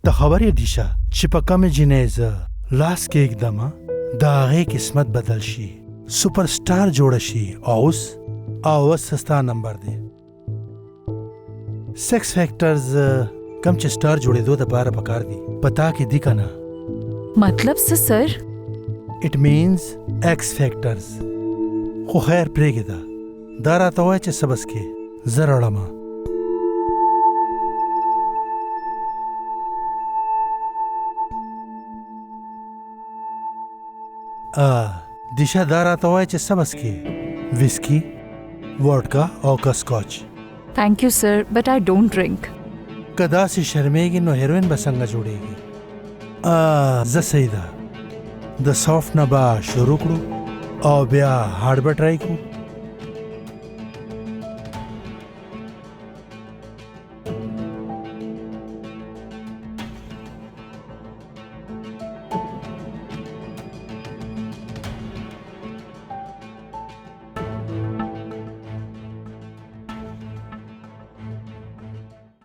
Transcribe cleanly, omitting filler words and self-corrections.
ته خبر یې دیشه چې په کومې جینۍ زه لاس کېږدم د هغې قسمت بدل شي، سوپر سټار جوړه شي. اوس ستا نمبر دی. سیکس فیکټرز کم چې سټار جوړېدو دپاره پکار دي پتا کې دي که نه؟ मतलब څه سر؟ اټ مینز ایکس فیکټرز. خو خیر پرېږده، دا راته وایه چې څه بس کې زه رړمه. دیشه دا راته وایه چې څه بس کې ویسکي، وډکا او که سکاچ؟ Thank you sir but I don't drink. که داسې شرمېږي نو هیروین به څنګه جوړېږي؟ زه صحیح ده، د سافټ نه به شروع کړو او بیا هارډ به ټرای کړو.